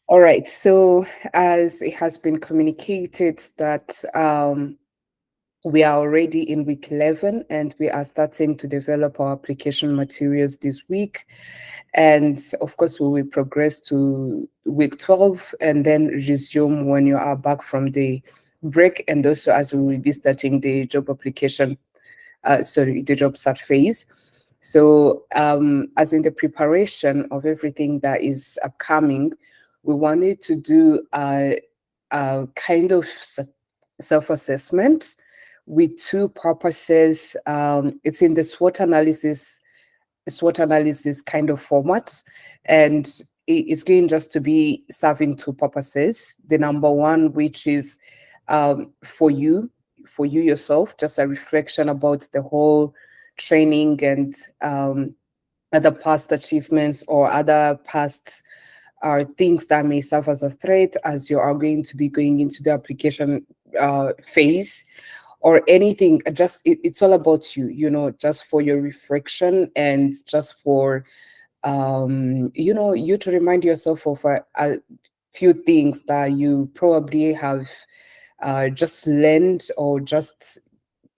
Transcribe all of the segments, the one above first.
All right. So, as it has been communicated that we are already in week 11 and we are starting to develop our application materials this week. And of course, we will progress to week 12 and then resume when you are back from the break. And also, as we will be starting the job application, the job start phase. So, as in the preparation of everything that is upcoming, we wanted to do a kind of self assessment with two purposes. It's in the SWOT analysis kind of format, and it's going just to be serving two purposes. The number one, which is for you yourself, just a reflection about the whole training and other past achievements or other past things that may serve as a threat as you are going to be going into the application phase or anything. It's all about you, just for your reflection and just for you to remind yourself of a few things that you probably have just learned or just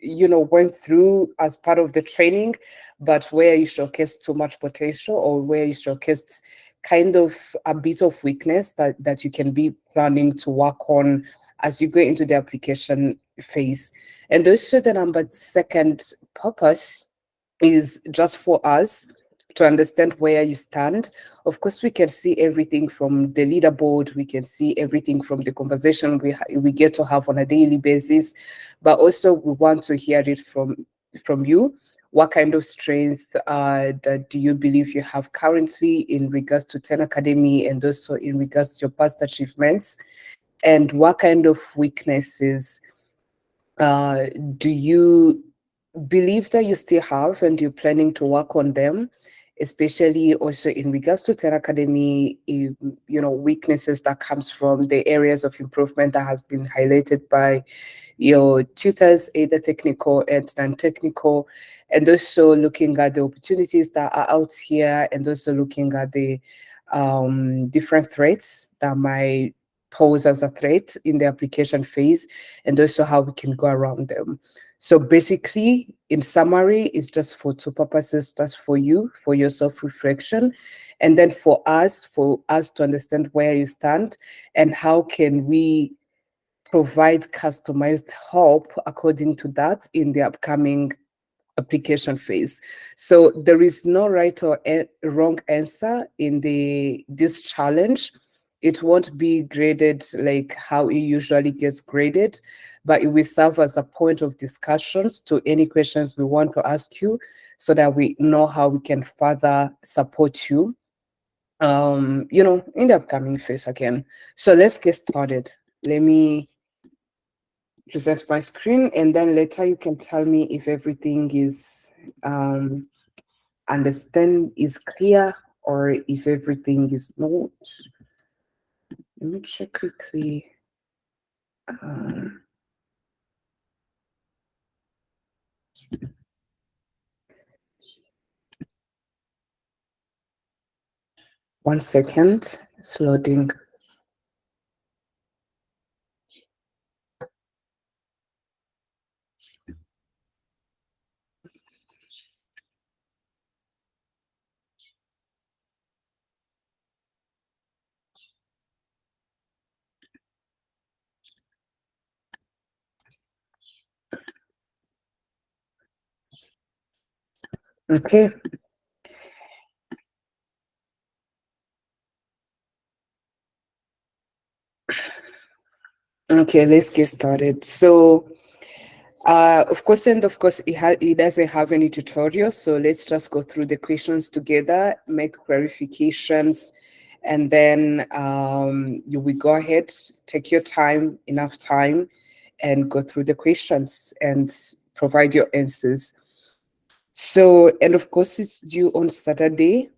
went through as part of the training, but where you showcased too much potential or where you showcased kind of a bit of weakness that you can be planning to work on as you go into the application phase. And also the number second purpose is just for us to understand where you stand. Of course, we can see everything from the leaderboard, we can see everything from the conversation we get to have on a daily basis, but also we want to hear it from you. What kind of strength that do you believe you have currently in regards to 10 Academy and also in regards to your past achievements? And what kind of weaknesses uh, do you believe that you still have and you're planning to work on them, especially also in regards to 10 Academy, weaknesses that comes from the areas of improvement that has been highlighted by your tutors, either technical and non-technical, and also looking at the opportunities that are out here and also looking at the different threats that might pose as a threat in the application phase and also how we can go around them. So basically, in summary, it's just for two purposes, just for you, for your self-reflection, and then for us to understand where you stand and how can we provide customized help according to that in the upcoming application phase. So there is no right or wrong answer in this challenge. It won't be graded like how it usually gets graded, but it will serve as a point of discussions to any questions we want to ask you so that we know how we can further support you in the upcoming phase again. So let's get started. Let me present my screen and then later you can tell me if everything is is clear or if everything is not. Let me check quickly. Um, 1 second, it's loading. Okay. Okay, let's get started. So, of course, it doesn't have any tutorials. So let's just go through the questions together, make clarifications, and then you will go ahead, take your time, enough time, and go through the questions and provide your answers. So, and of course, it's due on Saturday.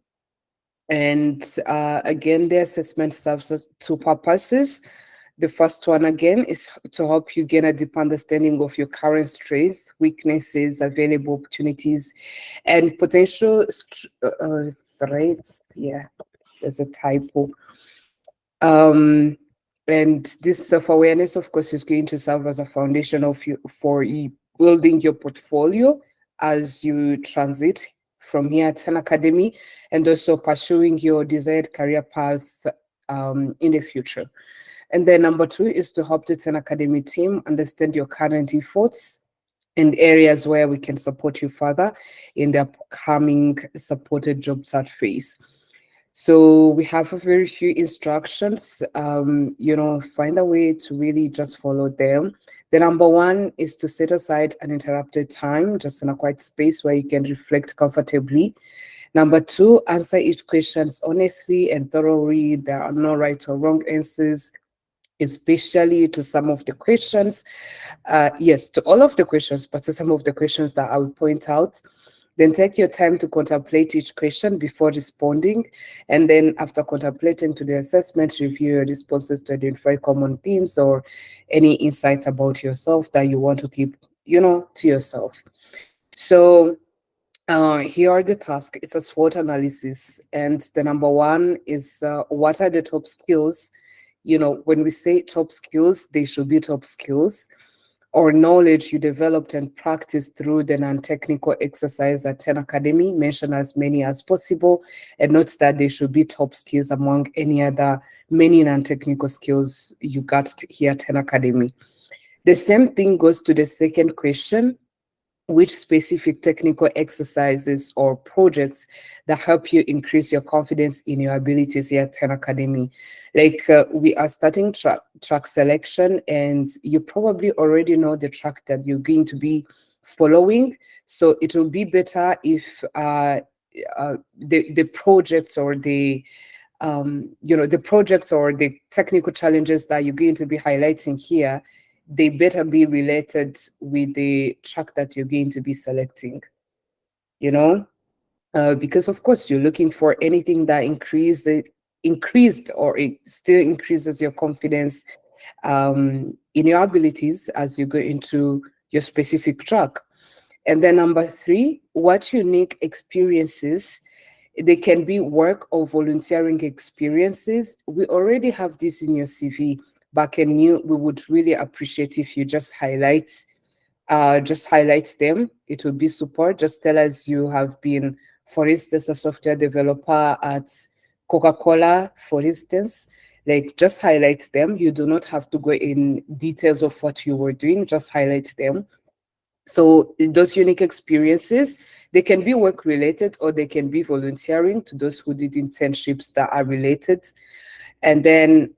And again, the assessment serves as two purposes. The first one, again, is to help you gain a deep understanding of your current strengths, weaknesses, available opportunities, and potential threats. Yeah, there's a typo. Um, and this self-awareness, of course, is going to serve as a foundation of you for you building your portfolio as you transit from here at an academy, and also pursuing your desired career path in the future. And then number two is to help the 10 Academy team understand your current efforts and areas where we can support you further in the upcoming supported job search phase. So we have a very few instructions, find a way to really just follow them. The number one is to set aside uninterrupted time, just in a quiet space where you can reflect comfortably. Number two, answer each question honestly and thoroughly. There are no right or wrong answers, especially to some of the questions. Yes, to all of the questions, but to some of the questions that I will point out. Then take your time to contemplate each question before responding. And then after contemplating to the assessment, review your responses to identify common themes or any insights about yourself that you want to keep, to yourself. So here are the tasks. It's a SWOT analysis. And the number one is what are the top skills? When we say top skills, they should be top skills or knowledge you developed and practiced through the non-technical exercise at 10 Academy. Mention as many as possible, and note that they should be top skills among any other many non-technical skills you got here at 10 Academy. The same thing goes to the second question: which specific technical exercises or projects that help you increase your confidence in your abilities here at 10 Academy. Like we are starting track selection, and you probably already know the track that you're going to be following. So it will be better if the projects or the projects or the technical challenges that you're going to be highlighting here, they better be related with the track that you're going to be selecting, because of course you're looking for anything that increased or it still increases your confidence in your abilities as you go into your specific track. And then number three, what unique experiences, they can be work or volunteering experiences. We already have this in your CV, but we would really appreciate if you just highlight them. It would be super. Just tell us you have been, for instance, a software developer at Coca-Cola, for instance. Like, just highlight them. You do not have to go in details of what you were doing, just highlight them. So those unique experiences, they can be work related or they can be volunteering, to those who did internships that are related. And then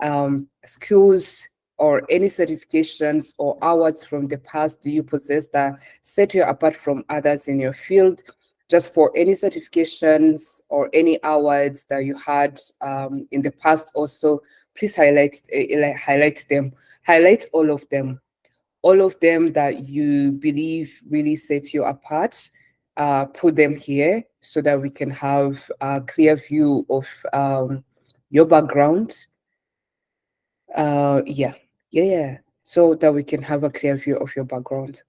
skills or any certifications or awards from the past do you possess that set you apart from others in your field? Just for any certifications or any awards that you had in the past also, please highlight them. Highlight all of them. All of them that you believe really set you apart, put them here so that we can have a clear view of your background. Yeah. So that we can have a clear view of your background.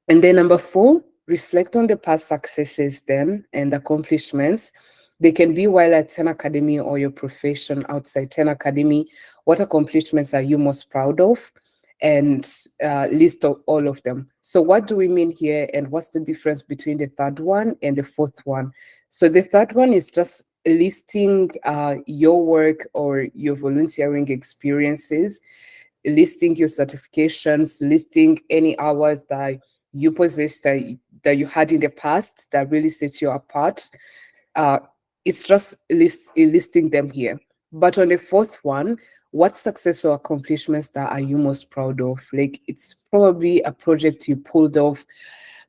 And then number four, reflect on the past successes then and accomplishments. They can be while at 10 Academy or your profession outside 10 Academy. What accomplishments are you most proud of? And list all of them. So what do we mean here, and what's the difference between the third one and the fourth one? So the third one is just listing your work or your volunteering experiences, listing your certifications, listing any hours that you possess that you had in the past that really sets you apart. It's just listing them here. But on the fourth one, what success or accomplishments that are you most proud of? Like, it's probably a project you pulled off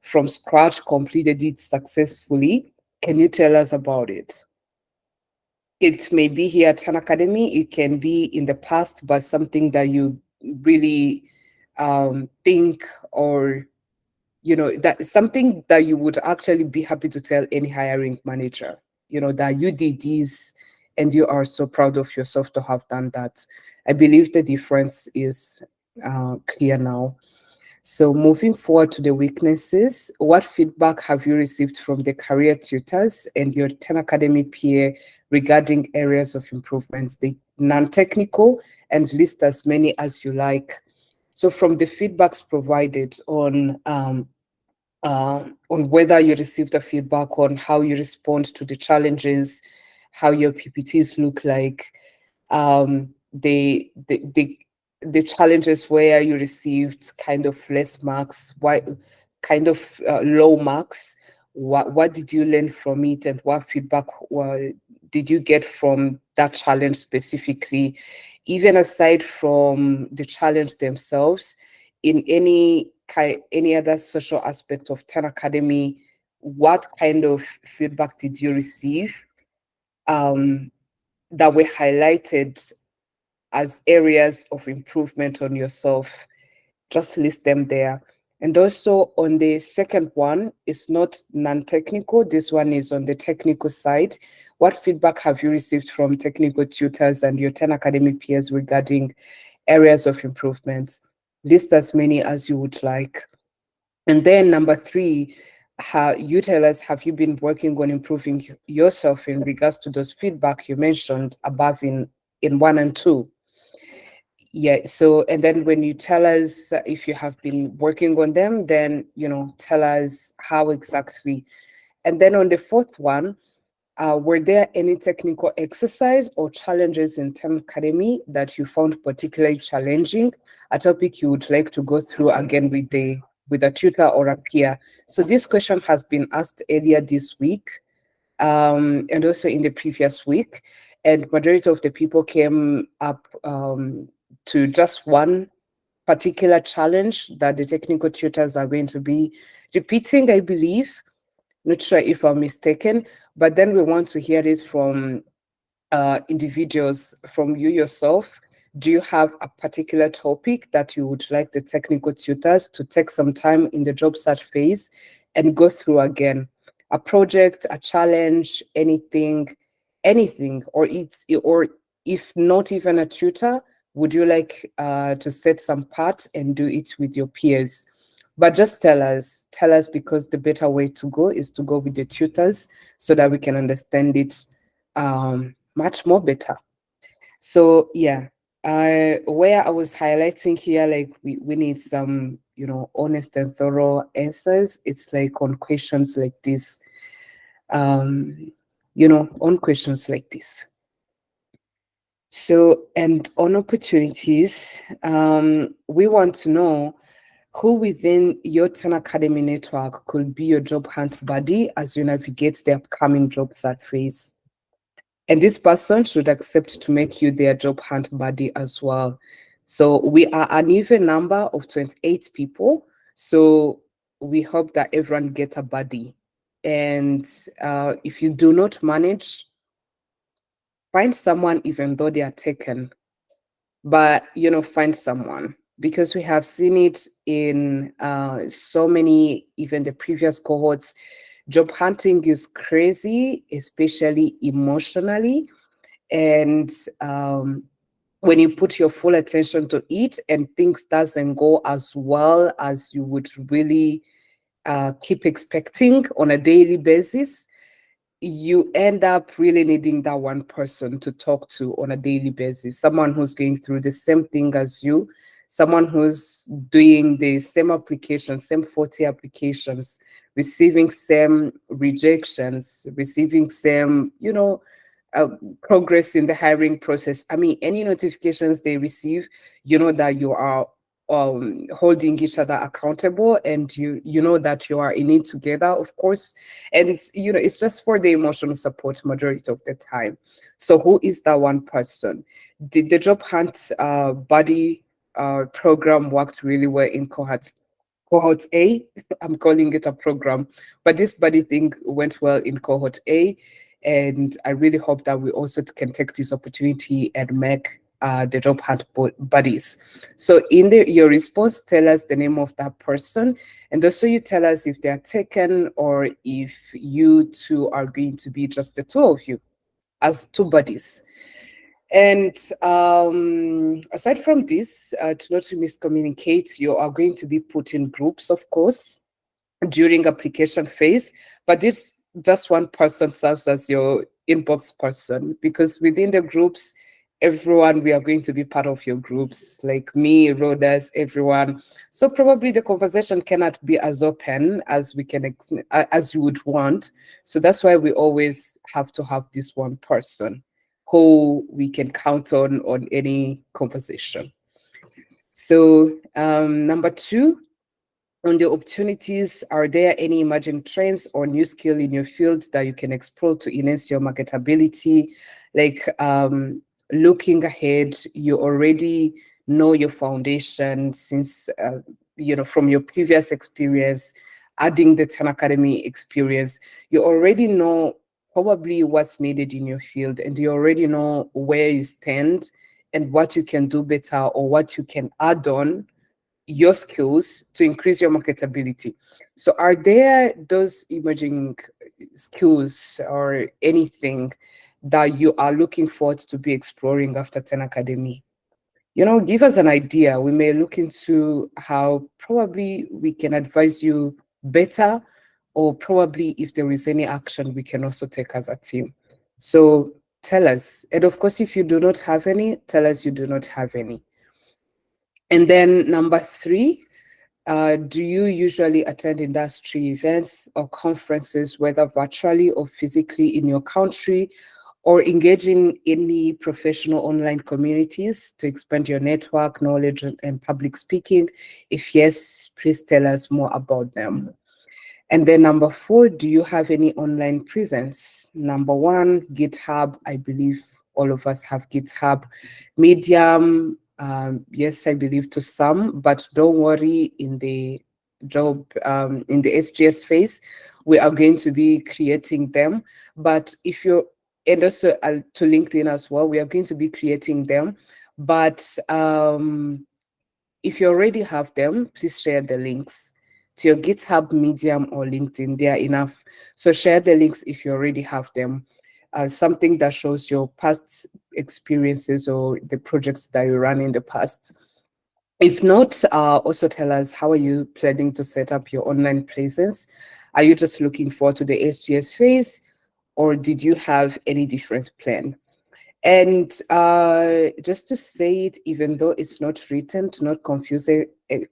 from scratch, completed it successfully. Can you tell us about it? It may be here at an academy, it can be in the past, but something that you really think, or that something that you would actually be happy to tell any hiring manager, that you did this and you are so proud of yourself to have done that. I believe the difference is clear now. So moving forward to the weaknesses, what feedback have you received from the career tutors and your 10 Academy peer regarding areas of improvement, the non-technical, and list as many as you like. So from the feedbacks provided on whether you received the feedback on how you respond to the challenges, how your PPTs look like, the challenges where you received kind of less marks, why kind of low marks. What did you learn from it, and what feedback did you get from that challenge specifically? Even aside from the challenge themselves, in any other social aspect of 10 Academy, what kind of feedback did you receive um, that were highlighted as areas of improvement on yourself? Just list them there. And also on the second one, it's not non-technical. This one is on the technical side. What feedback have you received from technical tutors and your 10 academic peers regarding areas of improvement? List as many as you would like. And then number three, how you tell us, have you been working on improving yourself in regards to those feedback you mentioned above in one and two? Yeah, so and then when you tell us if you have been working on them, then tell us how exactly. And then on the fourth one, were there any technical exercise or challenges in Term Academy that you found particularly challenging, a topic you would like to go through again with a tutor or a peer? So this question has been asked earlier this week, and also in the previous week, and majority of the people came up to just one particular challenge that the technical tutors are going to be repeating, I believe. Not sure if I'm mistaken, but then we want to hear this from individuals, from you yourself. Do you have a particular topic that you would like the technical tutors to take some time in the job search phase and go through again? A project, a challenge, anything, or if not even a tutor, would you like to set some part and do it with your peers? But just tell us, because the better way to go is to go with the tutors so that we can understand it much more better. So yeah, where I was highlighting here, like we need some, honest and thorough answers. It's like on questions like this, on questions like this. So, and on opportunities, we want to know who within your 10 Academy network could be your job hunt buddy as you navigate the upcoming job search phase. And this person should accept to make you their job hunt buddy as well. So we are an even number of 28 people. So we hope that everyone gets a buddy. And if you do not manage, find someone even though they are taken. But, find someone, because we have seen it in so many, even the previous cohorts. Job hunting is crazy, especially emotionally. And when you put your full attention to it and things doesn't go as well as you would really keep expecting on a daily basis, you end up really needing that one person to talk to on a daily basis, someone who's going through the same thing as you, someone who's doing the same applications, same 40 applications, receiving same rejections, receiving same, uh, progress in the hiring process. I mean, any notifications they receive, that you are holding each other accountable, and you know that you are in it together, of course. And it's just for the emotional support majority of the time. So who is that one person? The job hunt buddy program worked really well in cohort A. I'm calling it a program, but this buddy thing went well in cohort A. And I really hope that we also can take this opportunity and make the job hunt buddies. So in your response, tell us the name of that person. And also you tell us if they are taken or if you two are going to be just the two of you as two buddies. And aside from this, to not miscommunicate, you are going to be put in groups, of course, during application phase, but this just one person serves as your inbox person, because within the groups, everyone, we are going to be part of your groups, like me, Rhodas, everyone. So probably the conversation cannot be as open as we can as you would want. So that's why we always have to have this one person who we can count on any conversation. So number two, on the opportunities, are there any emerging trends or new skill in your field that you can explore to enhance your marketability? Like looking ahead, you already know your foundation since, from your previous experience, adding the 10 Academy experience, you already know probably what's needed in your field, and you already know where you stand and what you can do better or what you can add on your skills to increase your marketability. So are there those emerging skills or anything that you are looking forward to be exploring after 10 Academy? Give us an idea. We may look into how probably we can advise you better, or probably if there is any action we can also take as a team. So tell us. And of course, if you do not have any, tell us you do not have any. And then number three, do you usually attend industry events or conferences, whether virtually or physically in your country, or engage in any professional online communities to expand your network, knowledge, and public speaking? If yes, please tell us more about them. And then number four, do you have any online presence? Number one, GitHub. I believe all of us have GitHub. Medium, yes, I believe to some, but don't worry, in the in the SGS phase, we are going to be creating them. But if you're, and also to LinkedIn as well, we are going to be creating them. But if you already have them, please share the links to your GitHub, Medium, or LinkedIn. They are enough. So share the links if you already have them. Something that shows your past experiences or the projects that you ran in the past. If not, also tell us, how are you planning to set up your online presence? Are you just looking forward to the SGS phase, or did you have any different plan? And just to say it, even though it's not written, to not confuse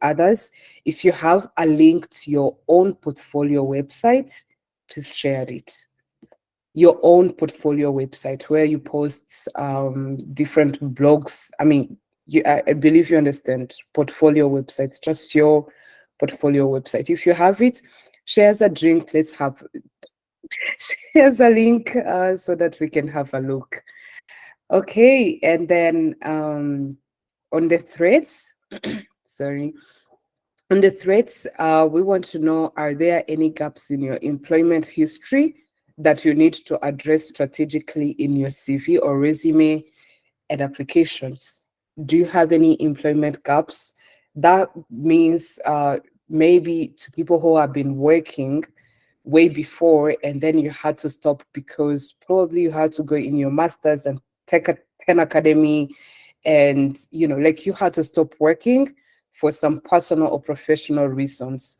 others, if you have a link to your own portfolio website, please share it. Your own portfolio website where you post different blogs. I mean, I believe you understand portfolio websites, just your portfolio website. If you have it, share as a drink. Let's have, here's a link so that we can have a look. Okay, and then on the threads, sorry, on the threads, we want to know, are there any gaps in your employment history that you need to address strategically in your CV or resume and applications? Do you have any employment gaps? That means maybe to people who have been working way before, and then you had to stop because probably you had to go in your master's and take a 10 Academy, and like you had to stop working for some personal or professional reasons.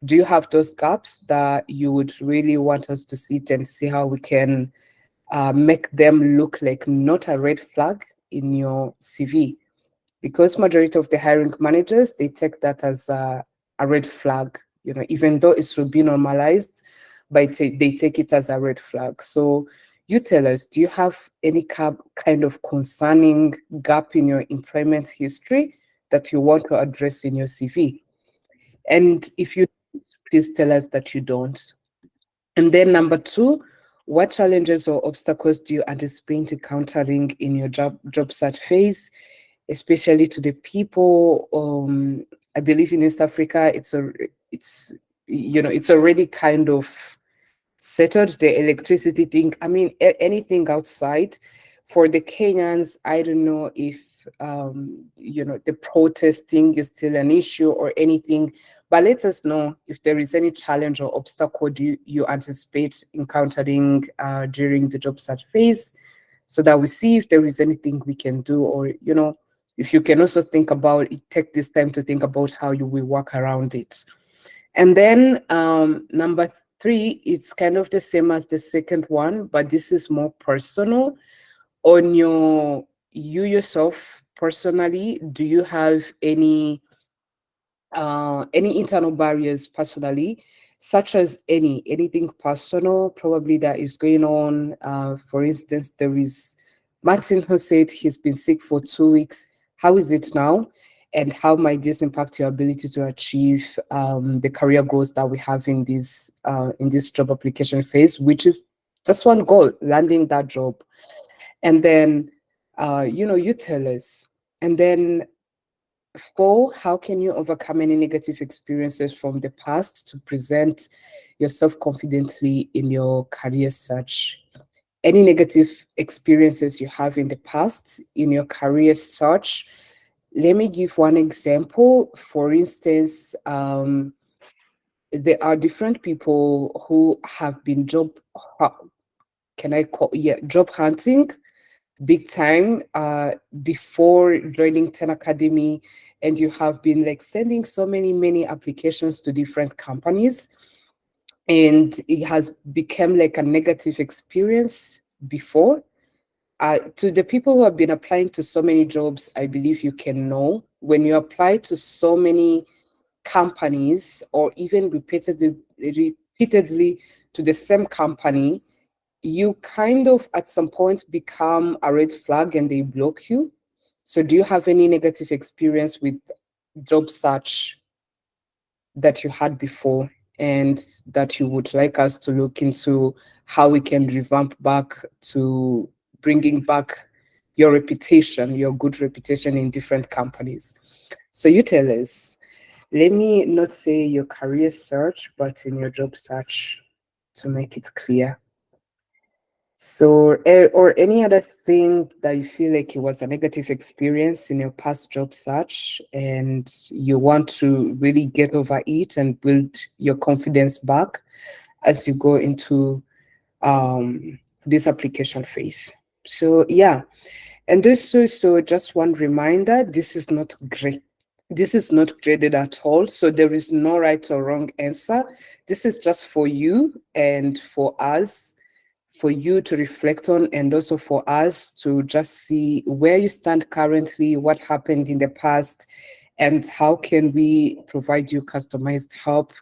Do you have those gaps that you would really want us to sit and see how we can make them look like not a red flag in your CV? Because majority of the hiring managers, they take that as a red flag, even though it should be normalized, but they take it as a red flag. So you tell us, do you have any kind of concerning gap in your employment history that you want to address in your CV? And if you, please tell us that you don't. And then number two, what challenges or obstacles do you anticipate encountering in your job search phase, especially to the people? I believe in East Africa, it's already kind of settled, the electricity thing. I mean, anything outside. For the Kenyans, I don't know if the protesting is still an issue or anything, but let us know if there is any challenge or obstacle you anticipate encountering during the job search phase. so that we see if there is anything we can do, or if you can also think about it, take this time to think about how you will work around it. And then number three, it's kind of the same as the second one, but this is more personal. On you yourself personally, do you have any internal barriers personally, such as anything personal probably that is going on? For instance, there is Martin who said he's been sick for 2 weeks. How is it now? And how might this impact your ability to achieve the career goals that we have in this job application phase, which is just one goal, landing that job. And then you tell us. And then four, how can you overcome any negative experiences from the past to present yourself confidently in your career search? Any negative experiences you have in the past in your career search? Let me give one example. For instance, there are different people who have been job hunting big time before joining 10 Academy, and you have been like sending so many applications to different companies, and it has become like a negative experience before. To the people who have been applying to so many jobs, I believe you can know when you apply to so many companies, or even repeatedly to the same company, you kind of at some point become a red flag and they block you. So do you have any negative experience with job search that you had before, and that you would like us to look into how we can revamp back to bringing back your reputation, your good reputation in different companies? So you tell us. Let me not say your career search, but in your job search, to make it clear. So, or any other thing that you feel like it was a negative experience in your past job search, and you want to really get over it and build your confidence back as you go into this application phase. So, yeah. And so just one reminder, this is not great. This is not graded at all. So there is no right or wrong answer. This is just for you and for us, for you to reflect on, and also for us to just see where you stand currently, what happened in the past, and how can we provide you customized help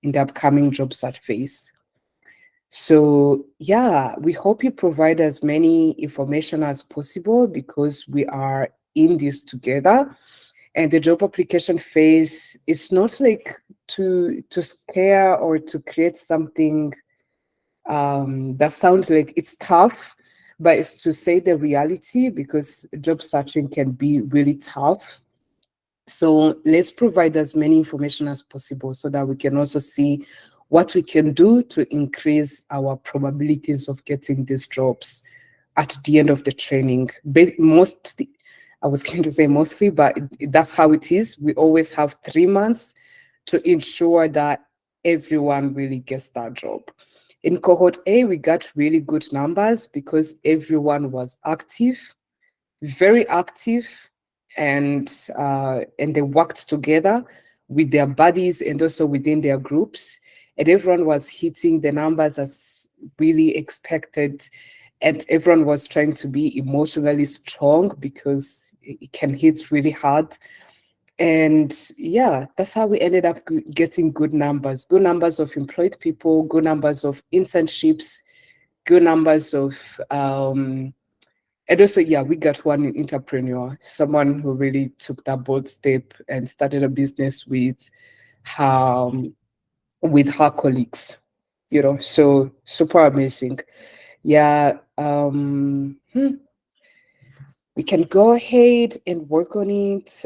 in the upcoming job search phase. So yeah, we hope you provide as many information as possible, because we are in this together. And the job application phase is not like to scare or to create something that sounds like it's tough, but it's to say the reality, because job searching can be really tough. So let's provide as many information as possible so that we can also see what we can do to increase our probabilities of getting these jobs at the end of the training. Mostly, I was going to say mostly, but that's how it is. We always have 3 months to ensure that everyone really gets that job. In cohort A, we got really good numbers because everyone was active, very active, and they worked together with their buddies and also within their groups, and everyone was hitting the numbers as really expected, and everyone was trying to be emotionally strong because it can hit really hard. And yeah, that's how we ended up getting good numbers of employed people, good numbers of internships, good numbers of and also, yeah, we got one entrepreneur, someone who really took that bold step and started a business um, with her colleagues. So super amazing. Yeah, we can go ahead and work on it.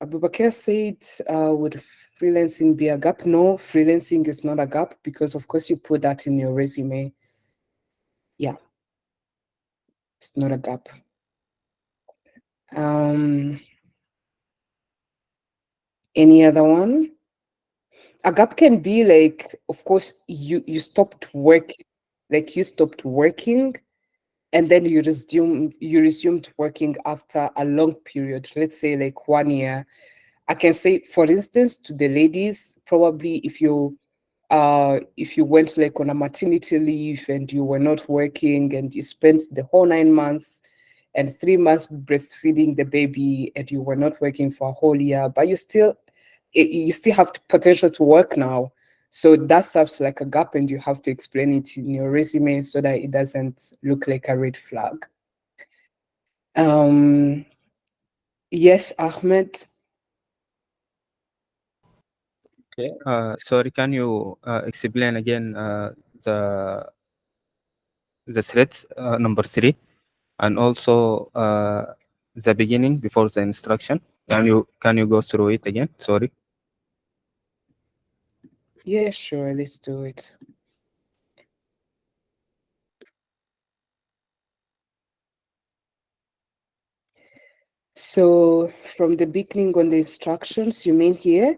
Abubakar said, would freelancing be a gap? No, freelancing is not a gap, because of course you put that in your resume. Yeah, it's not a gap. Any other one? A gap can be like, of course, you stopped work, like you stopped working and then you resumed working after a long period, let's say like 1 year. I can say, for instance, to the ladies, probably if you went like on a maternity leave and you were not working and you spent the whole 9 months and 3 months breastfeeding the baby and you were not working for a whole year, but you still have the potential to work now. So that serves like a gap, and you have to explain it in your resume so that it doesn't look like a red flag. Um, yes, Ahmed. Okay. Sorry, can you explain again the the threats number three, and also the beginning before the instruction? Can you go through it again? Sorry. Yeah, sure, let's do it. So from the beginning on the instructions, you mean here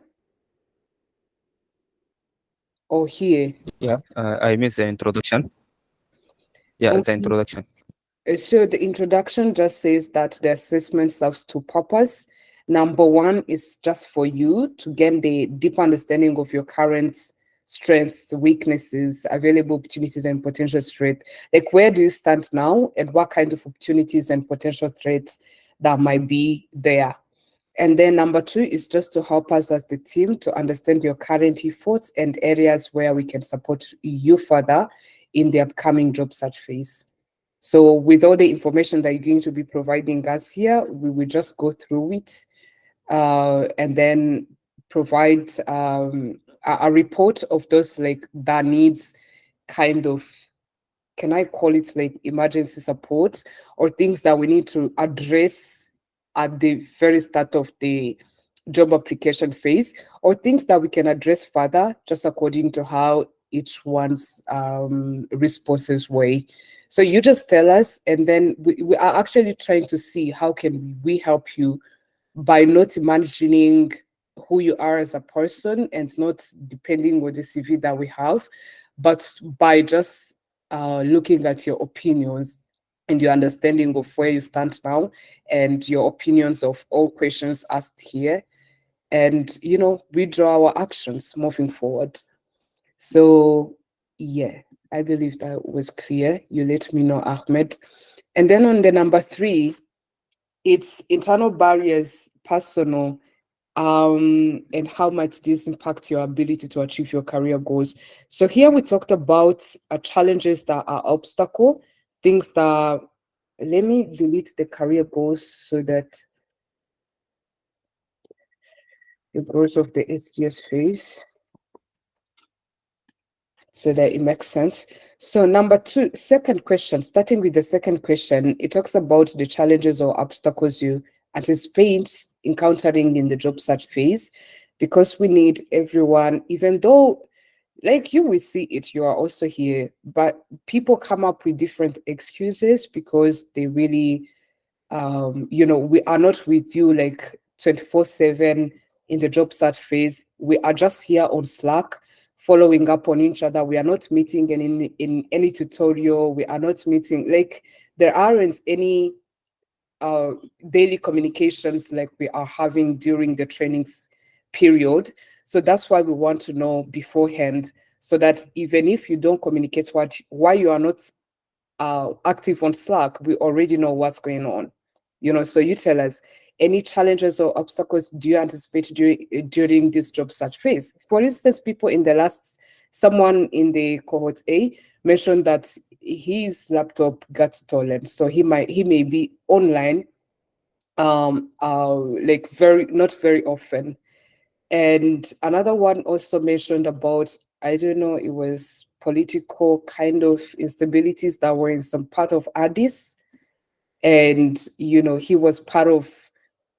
or here? Yeah. I missed the introduction. Yeah, the Okay. introduction. So the introduction just says that the assessment serves two purposes. Number one is just for you to gain the deep understanding of your current strength, weaknesses, available opportunities, and potential threats. Like, where do you stand now, and what kind of opportunities and potential threats that might be there? And then number two is just to help us as the team to understand your current efforts and areas where we can support you further in the upcoming job search phase. So with all the information that you're going to be providing us here, we will just go through it and then provide a report of those like that needs kind of, can I call it like emergency support, or things that we need to address at the very start of the job application phase, or things that we can address further just according to how each one's responses way. So you just tell us, and then we are actually trying to see how can we help you by not imagining who you are as a person and not depending on the CV that we have, but by just looking at your opinions and your understanding of where you stand now and your opinions of all questions asked here. And, we draw our actions moving forward. So, yeah, I believe that was clear. You let me know, Ahmed. And then on the number three, it's internal barriers, personal, and how might this impact your ability to achieve your career goals. So here we talked about challenges that are obstacle, things that, let me delete the career goals so that the goals of the STS phase, so that it makes sense. So number two, second question, starting with the second question, it talks about the challenges or obstacles you anticipate encountering in the job search phase, because we need everyone, even though like you will see it, you are also here, but people come up with different excuses because they really we are not with you like 24/7 in the job search phase. We are just here on Slack following up on each other. We are not meeting in any tutorial. We are not meeting, like, there aren't any uh, daily communications like we are having during the trainings period. So that's why we want to know beforehand, so that even if you don't communicate why you are not active on Slack, we already know what's going on. So you tell us, any challenges or obstacles do you anticipate during this job search phase? For instance, someone in the cohort A mentioned that his laptop got stolen, so he may be online, like very not very often. And another one also mentioned about, I don't know, it was political kind of instabilities that were in some part of Addis. And, he was part of,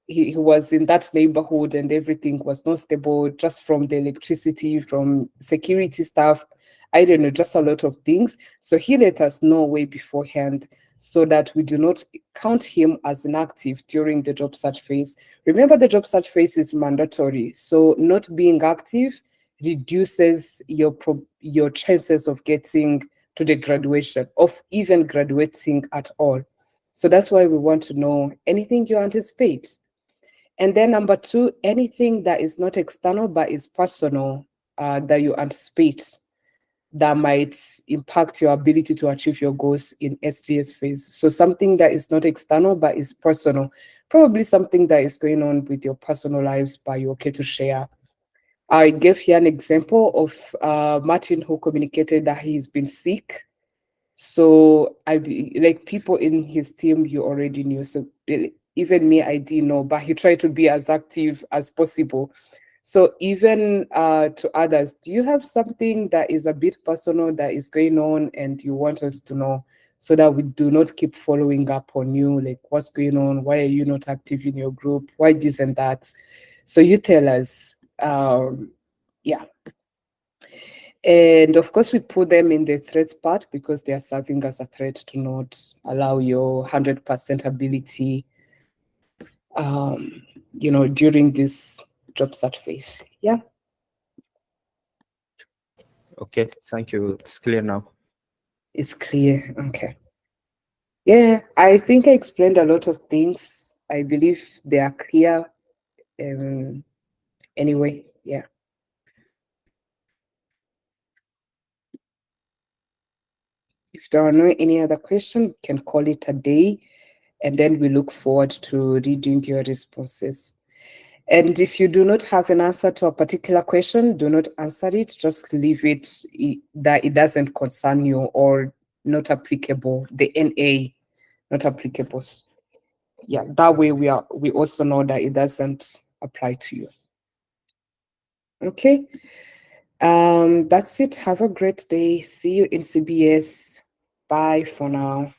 he was in that neighborhood and everything was not stable, just from the electricity, from security staff. I don't know, just a lot of things. So he let us know way beforehand so that we do not count him as inactive during the job search phase. Remember, the job search phase is mandatory. So not being active reduces your chances of getting to the graduation of even graduating at all. So that's why we want to know anything you anticipate. And then number two, anything that is not external but is personal, that you anticipate that might impact your ability to achieve your goals in SGS phase. So something that is not external but is personal, probably something that is going on with your personal lives, but you're okay to share. I gave here an example of Martin, who communicated that he's been sick. So like people in his team you already knew. So even me, I didn't know, but he tried to be as active as possible. So even to others, do you have something that is a bit personal that is going on and you want us to know, so that we do not keep following up on you, like what's going on? Why are you not active in your group? Why this and that? So you tell us. Yeah. And of course, we put them in the threats part because they are serving as a threat to not allow your 100% ability, during this job search phase. Yeah, Okay, thank you. It's clear now. it's clear. Okay. Yeah, I think I explained a lot of things. I believe they are clear. Um, anyway, yeah. If there are no any other questions, we can call it a day, and then we look forward to reading your responses. And if you do not have an answer to a particular question, do not answer it. Just leave it that it doesn't concern you or not applicable. The NA, not applicable. Yeah, that way we also know that it doesn't apply to you. Okay. That's it. Have a great day. See you in CBS. Bye for now.